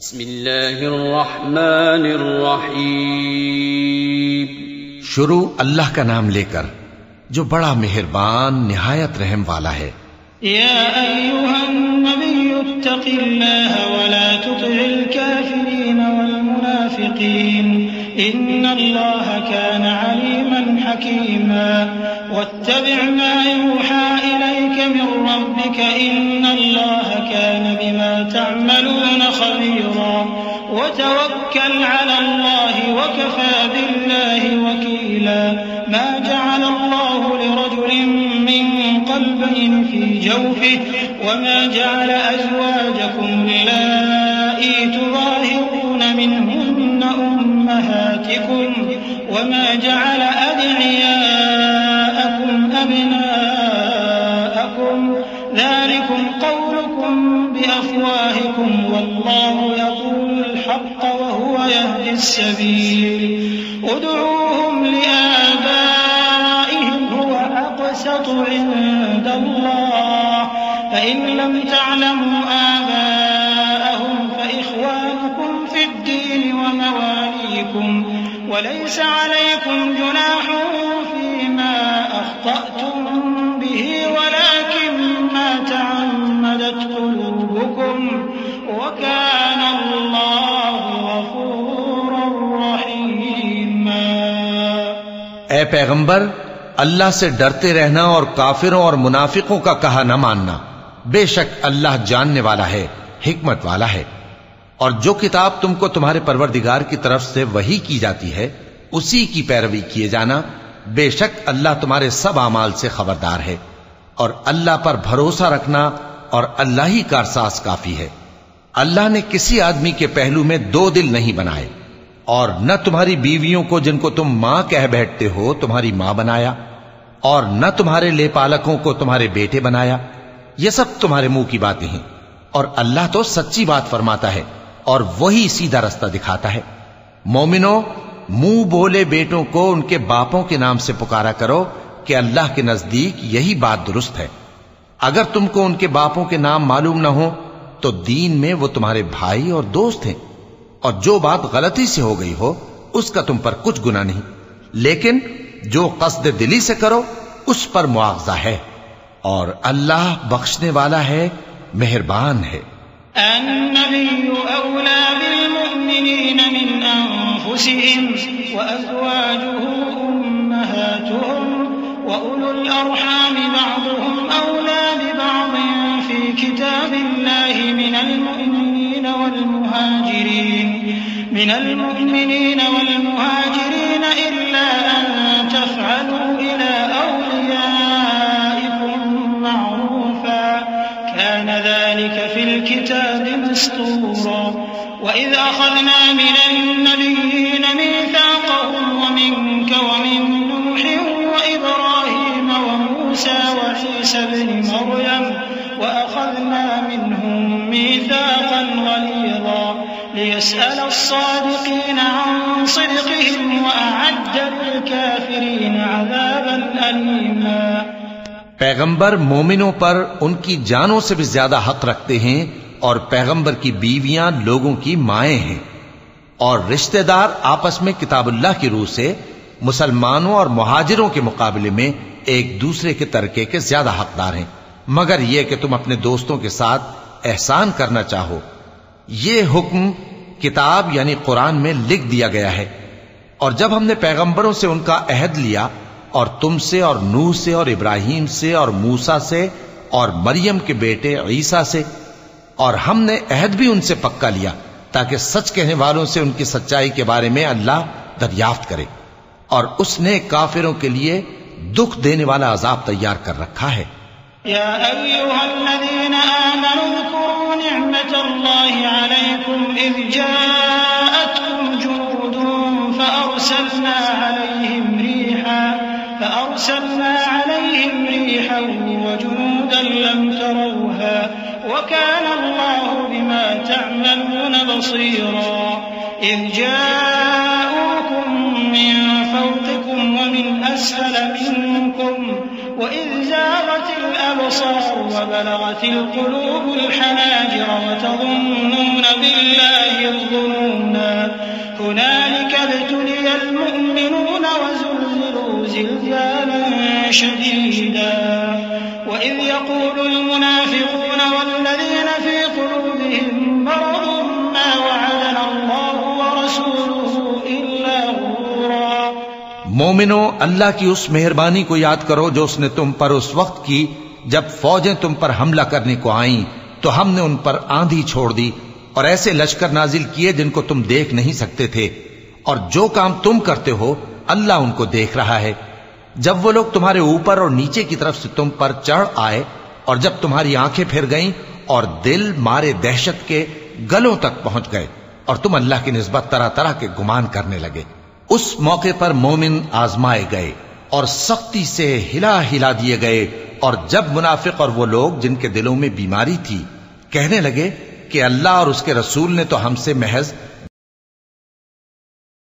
بسم اللہ الرحمن الرحیم. شروع اللہ کا نام لے کر جو بڑا مہربان نہایت رحم والا ہے. یا ایھا النبی اتق اللہ ولا تطع الکافرین والمنافقین ان اللہ کان علیما حکیما واتبع ما یوحى الیک من ربک ان اللہ کان بما تعملون خبیرا وتوکل علی اللہ وکفى باللہ وکیلا ما جعل اللہ لرجل من قلبين في جوفه وما جعل أزواجكم اللائي تظاهرون منهن أمهاتكم وما جعل أدعياءكم أبناءكم ذلكم قولكم بأفواهكم والله يقول الحق وهو يهدي السبيل ادعوهم لآبائهم هو أقسط عند الله فإن لم تعلموا آباءهم فإخوانكم في الدين ومواليكم وليس عليكم جناح فيما أخطأتم به ولكن ما تعمدت قلوبكم وكان الله غفورا رحيما. اے پیغمبر، اللہ سے ڈرتے رہنا اور کافروں اور منافقوں کا کہا نہ ماننا. بے شک اللہ جاننے والا ہے، حکمت والا ہے. اور جو کتاب تم کو تمہارے پروردگار کی طرف سے وحی کی جاتی ہے اسی کی پیروی کیے جانا. بے شک اللہ تمہارے سب اعمال سے خبردار ہے. اور اللہ پر بھروسہ رکھنا اور اللہ ہی کارساز کافی ہے. اللہ نے کسی آدمی کے پہلو میں دو دل نہیں بنائے اور نہ تمہاری بیویوں کو جن کو تم ماں کہہ بیٹھتے ہو تمہاری ماں بنایا اور نہ تمہارے لے پالکوں کو تمہارے بیٹے بنایا. یہ سب تمہارے منہ کی باتیں ہیں اور اللہ تو سچی بات فرماتا ہے اور وہی سیدھا رستہ دکھاتا ہے. مومنو، منہ بولے بیٹوں کو ان کے باپوں کے نام سے پکارا کرو کہ اللہ کے نزدیک یہی بات درست ہے. اگر تم کو ان کے باپوں کے نام معلوم نہ ہو تو دین میں وہ تمہارے بھائی اور دوست ہیں. اور جو بات غلطی سے ہو گئی ہو اس کا تم پر کچھ گناہ نہیں، لیکن جو قصد دلی سے کرو اس پر مواخذہ ہے. اور اللہ بخشنے والا ہے، مہربان ہے. النبي أولى بالمؤمنين من أنفسهم وأزواجه أمهاتهم وأولو الأرحام بعضهم أولى ببعض في كتاب الله من المؤمنين والمهاجرين إلا أن تفعلوا إلى أوليائكم معروفا كان ذلك في الكتاب مسطورا. وإذ أخذنا من النبيين ميثاقهم ومنك ومن نوح وإبراهيم وموسى وعيسى ابن مريم وأخذنا منهم ميثاقا غليظا ليسأل الصادقين عن صدقهم وأعد للكافرين عذابا أليما. پیغمبر مومنوں پر ان کی جانوں سے بھی زیادہ حق رکھتے ہیں اور پیغمبر کی بیویاں لوگوں کی مائیں ہیں اور رشتہ دار آپس میں کتاب اللہ کی روح سے مسلمانوں اور مہاجروں کے مقابلے میں ایک دوسرے کے ترکے کے زیادہ حقدار ہیں، مگر یہ کہ تم اپنے دوستوں کے ساتھ احسان کرنا چاہو. یہ حکم کتاب یعنی قرآن میں لکھ دیا گیا ہے. اور جب ہم نے پیغمبروں سے ان کا عہد لیا اور تم سے اور نوح سے اور ابراہیم سے اور موسیٰ سے اور مریم کے بیٹے عیسیٰ سے، اور ہم نے عہد بھی ان سے پکا لیا تاکہ سچ کہنے والوں سے ان کی سچائی کے بارے میں اللہ دریافت کرے. اور اس نے کافروں کے لیے دکھ دینے والا عذاب تیار کر رکھا ہے. یا ایھا الذین آمنوا اذکروا نعمت اللہ علیکم اذ جاءتکم جنود فأرسلنا عليهم ريحا وجنودا لم تروها وكان الله بما تعملون بصيرا. إذ جاءوكم من فوقكم ومن أسفل منكم وَإِذْ زَاغَتِ الْأَبْصَارُ وَبَلَغَتِ الْقُلُوبُ الْحَنَاجِرَ وَتَظُنُّونَ بِاللَّهِ الظُّنُونَا هُنَالِكَ ابْتُلِيَ الْمُؤْمِنُونَ وَزُلْزِلُوا زِلْزَالًا شَدِيدًا وَإِذْ يَقُولُ الْمُنَافِقُونَ وَالَّذِينَ فِي قُلُوبِهِم مَّرَضٌ مَّا وَعَدَنَا اللَّهُ وَرَسُولُهُ إِلَّا غُرُورًا۔ مومنو، اللہ کی اس مہربانی کو یاد کرو جو اس نے تم پر اس وقت کی جب فوجیں تم پر حملہ کرنے کو آئیں تو ہم نے ان پر آندھی چھوڑ دی اور ایسے لشکر نازل کیے جن کو تم دیکھ نہیں سکتے تھے، اور جو کام تم کرتے ہو اللہ ان کو دیکھ رہا ہے۔ جب وہ لوگ تمہارے اوپر اور نیچے کی طرف سے تم پر چڑھ آئے اور جب تمہاری آنکھیں پھر گئیں اور دل مارے دہشت کے گلوں تک پہنچ گئے اور تم اللہ کی نسبت طرح طرح کے گمان کرنے لگے، اس موقع پر مومن آزمائے گئے اور سختی سے ہلا ہلا دیے گئے، اور جب منافق اور وہ لوگ جن کے دلوں میں بیماری تھی کہنے لگے کہ اللہ اور اس کے رسول نے تو ہم سے محض